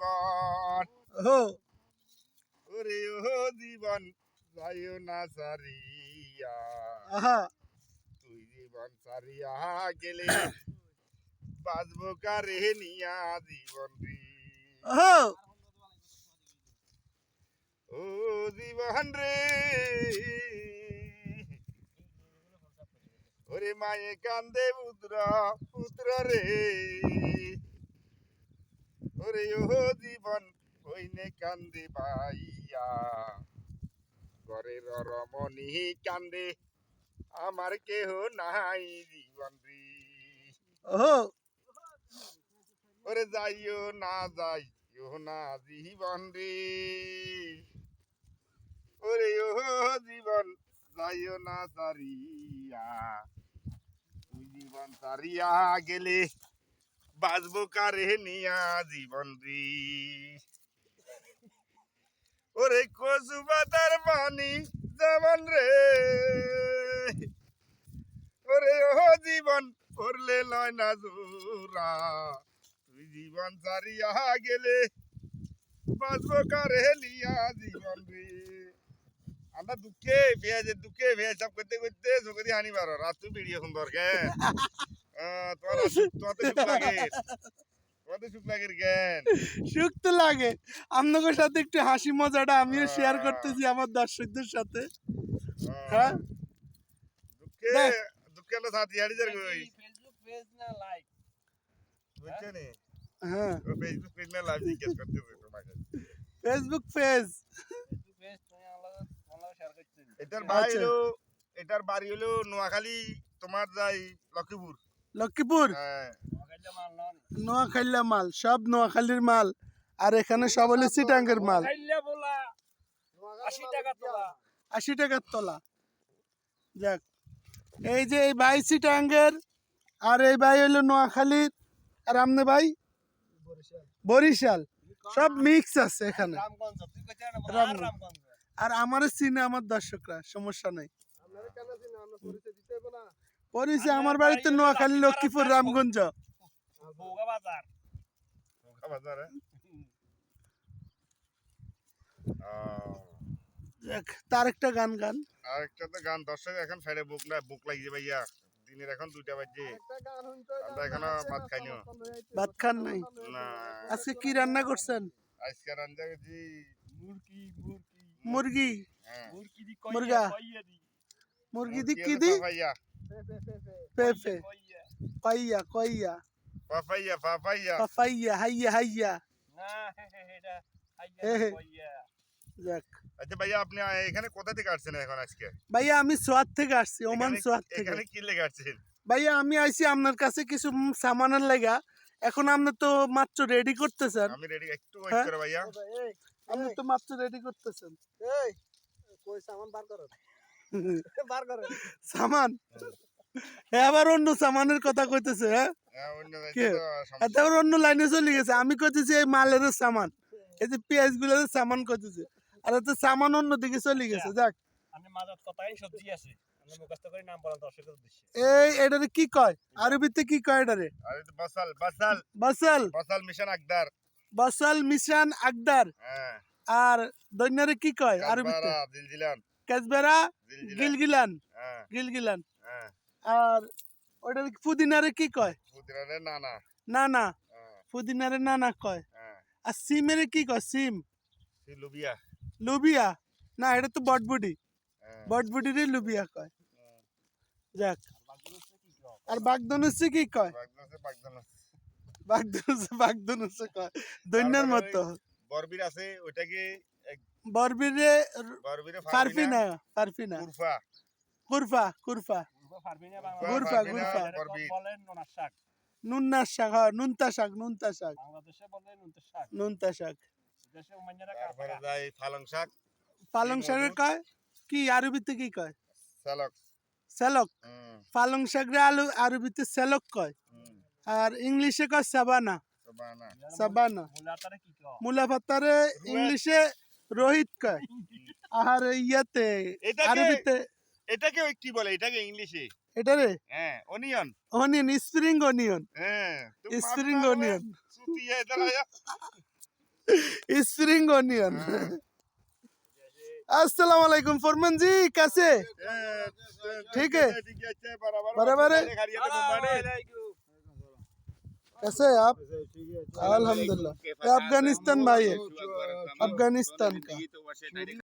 জীবন ও ওরে ও জীবন যাইও না সারিয়া আহা তুই জীবন সারিয়া গেলে বাঁচবো কারে নিয়া জীবন রে ও ও জীবন রে ওরে মায়ে কান্দে পুত্র পুত্র রে ওরে ও জীবন কইনে কান্দে ভাইয়া ঘরের রমণী কান্দে আমার কেহ নাই জীবন রে ও ওরে যাইও না না জীবন রে ওরে ও জীবন যাইও না সারিয়া তুই জীবন সারিয়া গেলে বাঁচবো কারে নিয়া জীবন রে ওরে কচু পাতার পানি যেমন রে ওরে ও জীবন করলে লয় না জোরা তুই জীবন সারিয়া গেলে বাঁচবো কারে নিয়া জীবন রে আমরা দুঃখে ভেয়ে সব করতে করতে চোখে দিয়ে হানি পারো রাত তুই ভিডিও সুন্দর কে তোমার তো সুখ লাগে তোমাদের সুখ লাগে কেন সুখ তো লাগে আপনাদের সাথে একটু হাসি মজাটা আমিও শেয়ার করতেছি আমার দর্শকদের সাথে হ্যাঁ দুঃখে দেখ। দুঃখে না সাথী হাড়ি যার কই ফেসবুক পেজ না লাইক বুঝছো নি হ্যাঁ ও ফেসবুক পেজ না লাইভ জিজ্ঞেস করতেছে তোমাকে ফেসবুক পেজ ফেসবুক পেজ তুমি অনলাইন শেয়ার করতে এটার ভাই আচ্ছা। হলো এটার বাড়ি হলো নোয়াখালী তোমার যাই লক্ষ্মীপুর লক্ষ্মীপুর হ্যাঁ মোবাইলটা মাল নাও নোয়াখালীর মাল সব নোয়াখালীর মাল আর এখানে সব হলো চিটাঙ্গের মাল খাইলে বলা 80 টাকা তোলা 80 টাকার তলা যাক এই যে এই ভাই চিটাঙ্গের আর এই ভাই হলো নোয়াখালীর আর আমনে ভাই বরিশাল সব মিক্স আছে এখানে রামগঞ্জ তুই কইতে না রামগঞ্জ। রামগঞ্জ আর আমারও চিনে আমার দর্শকরা সমস্যা নাই পরিচয় আমার বাড়িতে নোয়াখালী লক্ষ্মীপুর রামগঞ্জ বউগা বাজার বাজারে যাক তার একটা গান গান আর একটা তো গান দর্শক এখন ফেরে বুক লাগিয়ে ভাইয়া দিনের এখন 2টা বাজে আমরা এখনো ভাত খাইনি ভাত খান নাই না আজকে কি রান্না করছেন আজকে রান্না করছি মুরগি হ্যাঁ মুরগি দি মুরগা। কইয়া দি মুরগি দি কি দি পাপাইয়া পেপে কইয়া কইয়া পাপাইয়া পাপাইয়া পাপাইয়া হাইয়া হাইয়া না এটা হে হে। আইয়া কইয়া যাক আচ্ছা ভাইয়া আপনি এখানে কোথা থেকে আসছেন এখন আজকে ভাইয়া আমি সোয়াদ থেকে আসছি ওমান সোয়াদ থেকে এখানে কি লেগে আসছেন ভাইয়া আমি আইছি আপনার কাছে কিছু সামানের লাগা এখন আপনি তো মাত্র রেডি করতেছেন আমি রেডি একটু ওয়েট হ্যাঁ? করে ভাইয়া আপনি তো মাত্র রেডি করতেছেন কই সামান বার করো বার করো সামান এবার অন্য সামানের কথা কইতেছে হ্যাঁ হ্যাঁ অন্য কে? তো সমস্যা এবার অন্য লাইনে চলে গেছে আমি কইতেছি এই মালের সামান এই যে পেঁয়াজ গুলোর সামান কইতেছে আর এত সামান অন্য দিকে চলে গেছে যাক আমি মাঝত কথাই সবজি আছে আমি মুখস্থ করে নাম বলাম দর্শকের উদ্দেশ্যে এই এটারে কি কয় আরবিতে কি কয় এটারে আরে তো বাসাল বাসাল বাসাল বাসাল মিশন আকদার বাসাল মিশান আকদার হ্যাঁ আর দৈন্যারে কি কয় আরবিতে কাজবারা দিলজিলান কাজবেরা দিলজিলান গিলগিলান হ্যাঁ গিলগিলান হ্যাঁ আর ওটার পুদিনারে কি কয় পুদিনারে না না না না হ্যাঁ পুদিনারে না না কয় হ্যাঁ আর সিমেরে কি কয় সিম লুবিয়া লুবিয়া না এটা তো বটবুডি হ্যাঁ বটবুডিরে লুবিয়া কয় হ্যাঁ। যাক আর বাগদনুসে কি কয় বাগদান বাগদনুসে কয় দৈন্যার মতো বরবির আছে ওইটাকে বরবিরে বরবিরে ফারফিনা ফারফিনা কুরফা কুরফা কুরফা ফারবিনা গুরফা, গুরফা। বলেন নোনা শাক নুন্না শাক হ্যাঁ নুনতা শাক নুনতা শাক বাংলাদেশে বলে নুনতা শাক নুনতা শাক দেশে মাইনারা তারপরে যাই পালং শাক পালং শাকে কয় কি আরবিতে কি কয় সালক সেলক পালং শাকরে আলু আরবিতে সেলক কয় আর ইংলিশে কয় সাবানা সবানা সাবানা মুলাতারে কি কও মুলা পাতারে ইংলিশে রোহিত কয় আর ইয়াতে এটাকে আরবিতে এটাকে কি বলে এটাকে ইংলিশে এটারে হ্যাঁ অনিয়ন অনিয়ন স্প্রিং অনিয়ন হ্যাঁ স্প্রিং অনিয়ন সুতিয়া এটা লায়া स्प्रिंग ऑनियन। अस्सलाम वालेकुम फरमान जी, कैसे? ठीक है, बराबर है। कैसे है आप? अल्हम्दुलिल्लाह। ये अफगानिस्तान भाई है, अफगानिस्तान का।